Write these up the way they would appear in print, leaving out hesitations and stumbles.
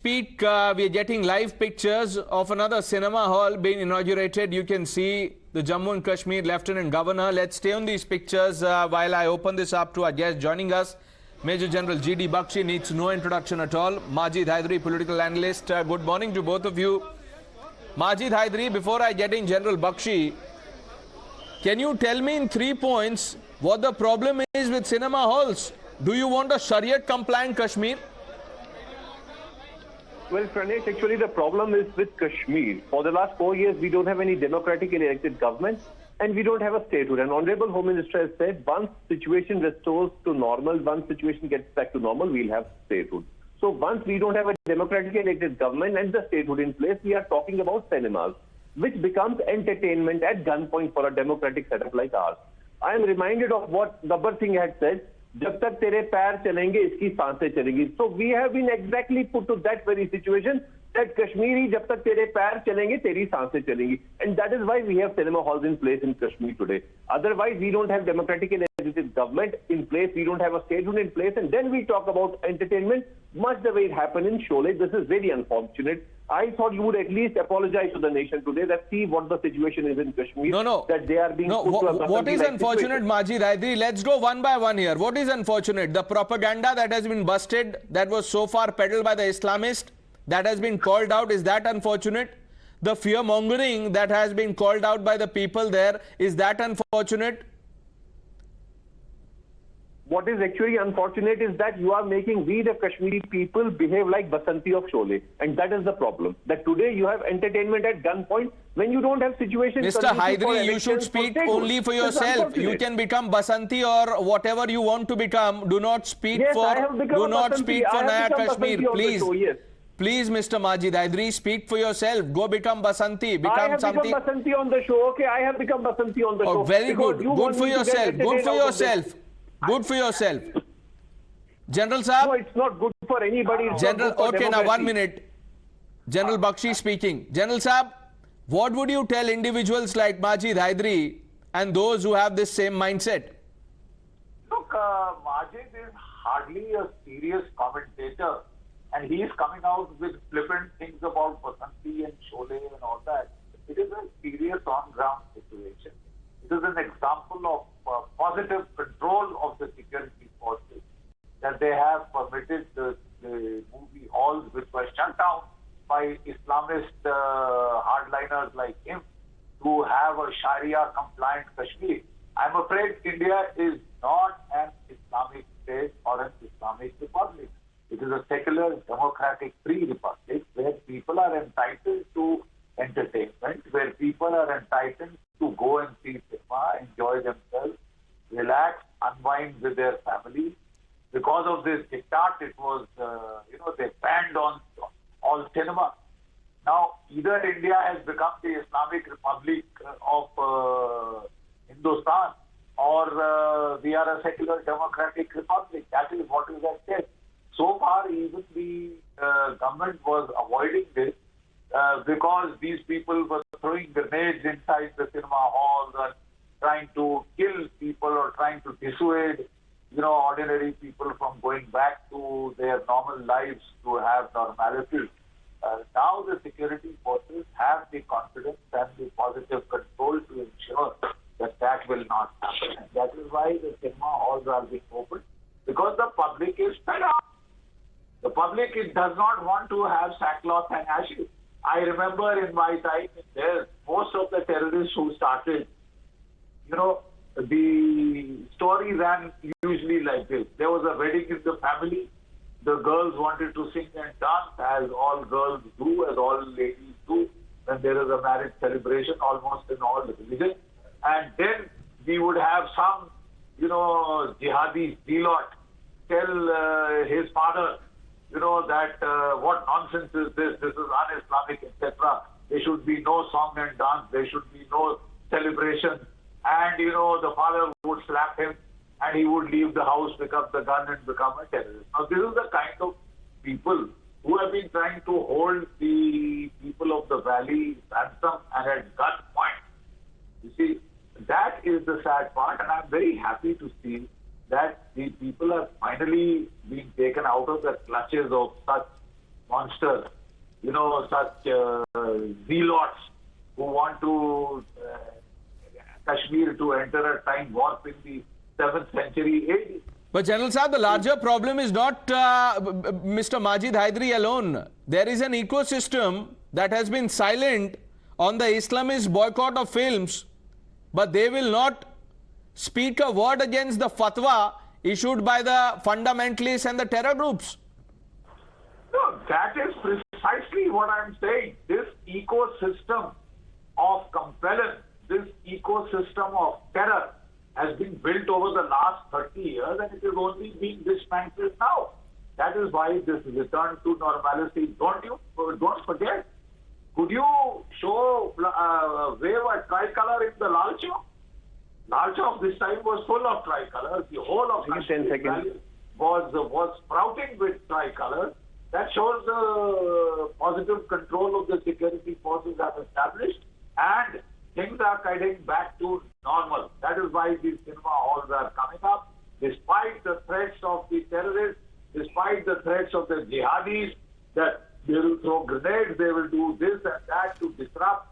speak, we are getting live pictures of another cinema hall being inaugurated. You can see the Jammu and Kashmir Lieutenant Governor. Let's stay on these pictures while I open this up to our guest joining us. Major General G.D. Bakshi needs no introduction at all. Majid Hydari, political analyst. Good morning to both of you. Majid Hydari, before I get in General Bakshi, can you tell me in 3 points what the problem is with cinema halls? Do you want a Shariat compliant Kashmir? Well, Pranesh, actually the problem is with Kashmir. For the last 4 years, we don't have any democratically elected government and we don't have a statehood. And Honorable Home Minister has said once situation restores to normal, once situation gets back to normal, we'll have statehood. So once we don't have a democratically elected government and the statehood in place, we are talking about cinemas, which becomes entertainment at gunpoint for a democratic setup like ours. I am reminded of what Gabbar Singh had said, जब तक तेरे पैर चलेंगे इसकी सांसें चलेंगी. So we have been exactly put to that very situation that Kashmiri जब तक तेरे पैर चलेंगे तेरी सांसें चलेंगी. And that is why we have cinema halls in place in Kashmir today. Otherwise we don't have democratic elected government in place, we don't have a statehood in place, and then we talk about entertainment much the way it happened in Sholay. This is very unfortunate. I thought you would at least apologize to the nation today that see what the situation is in Kashmir. That they are being put to a what is like unfortunate, Majid Hydari? Let's go one by one here. What is unfortunate? The propaganda that has been busted, that was so far peddled by the Islamist, that has been called out. Is that unfortunate? The fear mongering that has been called out by the people there, is that unfortunate? What is actually unfortunate is that you are making we the Kashmiri people behave like Basanti of Sholay, and that is the problem. That today you have entertainment at gunpoint when you don't have situation. Mr. Hydari, you should speak only for yourself. You can become Basanti or whatever you want to become. Do not speak for Naya Kashmir, please. Please, Mr. Majid Hydari, speak for yourself. Go become Basanti. Become something. I have become Basanti on the show. Okay, I have become Basanti on the show. Very good. Good for yourself. Good for yourself. Good for yourself. General Saab? No, it's not good for anybody. General, okay, now 1 minute. General Bakshi speaking. General Saab, what would you tell individuals like Majid Hydari and those who have this same mindset? Look, Majid is hardly a serious commentator, and he is coming out with flippant things about Basanti and Sholay and all that. It is a serious on-ground situation. It is an example of positive control of the security forces that they have permitted the movie halls which were shut down by Islamist hardliners like him to have a Sharia compliant Kashmir. I'm afraid India is not an Islamic state or an Islamic republic. It is a secular, democratic, free republic where people are entitled to entertainment, where people are entitled to go and see cinema, enjoy themselves, relax, unwind with their family. Because of this diktat, it was, they banned on all cinema. Now, either India has become the Islamic Republic of Hindustan, or we are a secular democratic republic. That is what is at stake. So far, even the government was avoiding this because these people were throwing grenades inside the cinema halls and trying to kill people or trying to dissuade, ordinary people from going back to their normal lives to have normality. Now the security forces have the confidence and the positive control to ensure that that will not happen. And that is why the cinema halls are being opened, because the public is fed up. The public does not want to have sackcloth and ashes. I remember in my time there, most of the terrorists who started, the story ran usually like this. There was a wedding in the family. The girls wanted to sing and dance, as all girls do, as all ladies do, when there is a marriage celebration, almost in all religions. And then we would have some, jihadi zealot tell his father, that what nonsense is this? This is un-Islamic, etc. There should be no song and dance. There should be no celebration. And, the father would slap him and he would leave the house, pick up the gun and become a terrorist. Now, this is the kind of people who have been trying to hold the people of the valley ransom and at gunpoint. You see, that is the sad part, and I'm very happy to see that the people are finally being taken out of the clutches of such monsters, such zealots who want to Kashmir to enter a time warp in the 7th century AD. But General Saab, the larger problem is not Mr. Majid Hydari alone. There is an ecosystem that has been silent on the Islamist boycott of films, but they will not speak a word against the fatwa issued by the fundamentalists and the terror groups. No, that is precisely what I'm saying. This ecosystem of compellence, this ecosystem of terror has been built over the last 30 years, and it is only being dismantled now. That is why this return to normalcy. Don't forget. Could you wave a tricolour in the Lal Chowk? Lal Chowk this time was full of tricolours. The whole of Kashmir was sprouting with tricolours. That shows the positive control of the security forces have established, and things are getting back to normal. That is why these cinema halls are coming up, despite the threats of the terrorists, despite the threats of the jihadis, that they will throw grenades, they will do this and that to disrupt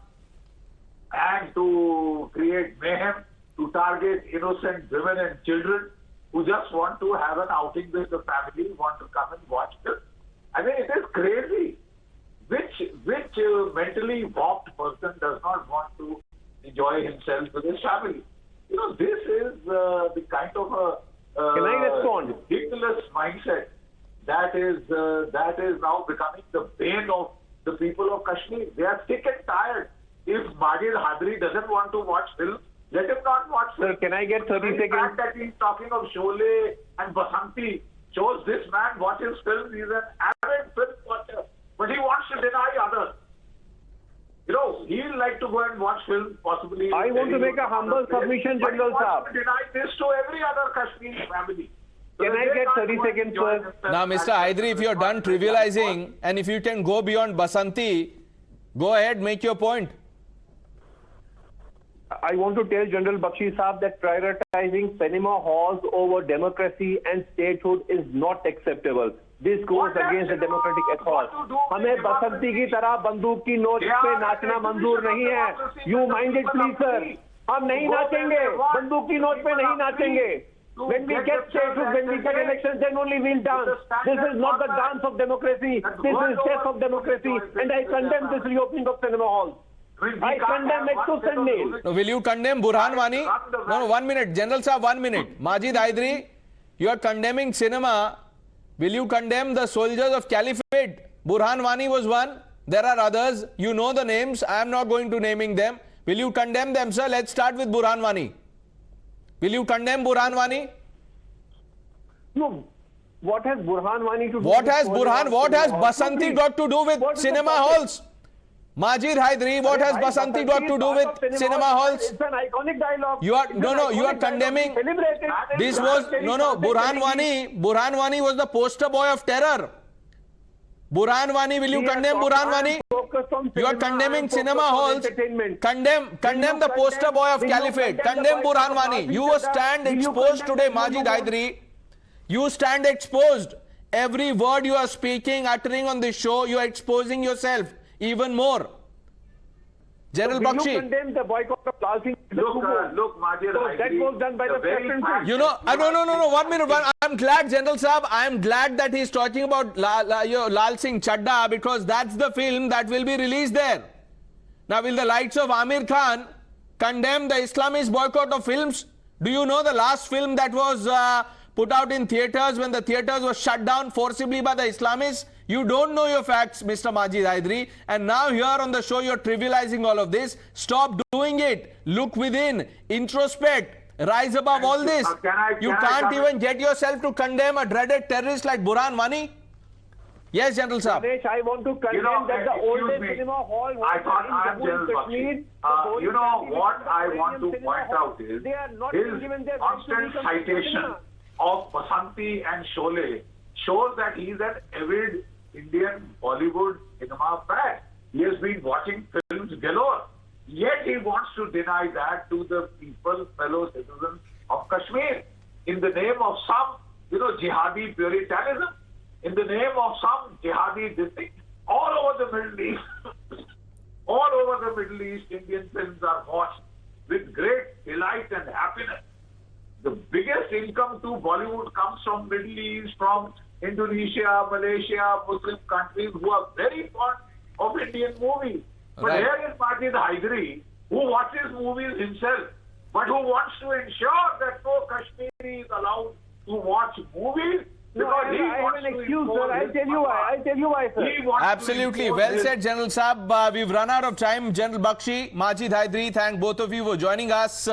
and to create mayhem, to target innocent women and children who just want to have an outing with the family, want to come and watch this. I mean, it is crazy. Which mentally warped person does not want to enjoy himself with his family? This is the kind of Can I respond? ridiculous mindset that is now becoming the bane of the people of Kashmir. They are sick and tired. If Majid Hydari doesn't want to watch films, let him not watch films. Sir, can I get 30 seconds? The fact that he's talking of Sholay and Basanti shows this man watches films. He's an avid film watcher, but he wants to deny others. He'll like to go and watch films, possibly. I want to make a humble submission, General Saab. He wants to deny this to every other Kashmiri family. Can I get 30 seconds, sir? Now, Mr. Hydari, if you're done trivializing and if you can go beyond Basanti, go ahead, make your point. I want to tell General Bakshi Saab that prioritizing cinema halls over democracy and statehood is not acceptable. This goes against the democratic ethos. हमें बसंती की तरह बंदूक की नोक पे नाचना मंजूर नहीं है. You mind it, please, sir. हम नहीं नाचेंगे. बंदूक की नोक पे नहीं नाचेंगे. When we get statehood, when we get elections, then only we'll dance. This is not the dance of democracy. This is death of democracy. And I condemn this reopening of cinema halls. I condemn it tooth and nail. No, will you condemn Burhan Wani? No, 1 minute. General Saab, 1 minute. Majid Hydari, you are condemning cinema. Will you condemn the soldiers of caliphate? Burhan Wani was one. There are others. You know the names. I am not going to naming them. Will you condemn them, sir? Let's start with Burhan Wani. Will you condemn Burhan Wani? No. What has Burhan Wani to do What with has Burhan, what has Basanti got to do with cinema halls? Majid Hydari, what has Basanti got to do with cinema halls? It's an iconic dialogue. You are you are condemning. This was Burhan Wani was the poster boy of terror. Burhan Wani, will you condemn Burhan Wani? You are condemning cinema halls. Condemn the poster boy of caliphate. Condemn Burhan Wani. You stand exposed today, Majid Hydari. You stand exposed. Every word you are speaking, uttering on this show, you are exposing yourself even more. General Bakshi. You condemn the boycott of Lal Singh. Look, Majid Hydari. That was done by the president. No, 1 minute. I'm glad, General Saab, I am glad that he's talking about Lal Singh Chadda, because that's the film that will be released there. Now, will the likes of Amir Khan condemn the Islamist boycott of films? Do you know the last film that was put out in theatres when the theatres were shut down forcibly by the Islamists? You don't know your facts, Mr. Majid Hydari, and now here on the show you're trivializing all of this. Stop doing it. Look within. Introspect. Rise above all this. You can't even get yourself to condemn a dreaded terrorist like Burhan Wani. Yes, General Saab. I want to condemn that the oldest cinema hall I thought I am General Bakshi. What I want to point out is his constant citation of Basanti and Sholay shows that he is an avid Indian Bollywood cinema fan. He has been watching films galore. Yet he wants to deny that to the people, fellow citizens of Kashmir, in the name of some, jihadi puritanism. in the name of some jihadi thing. All over the Middle East, all over the Middle East, Indian films are watched with great delight and happiness. The biggest income to Bollywood comes from Middle East, from Indonesia, Malaysia, Muslim countries who are very fond of Indian movies. But Right. here is Majid Hydari, who watches movies himself, but who wants to ensure that no Kashmiri is allowed to watch movies. No, Because he I have wants an to excuse, impose sir. I'll his tell you why. power. I'll tell you why, sir. He wants to Absolutely. impose Well his said, General Saab. We've run out of time. General Bakshi, Majid Hydari, thank both of you for joining us.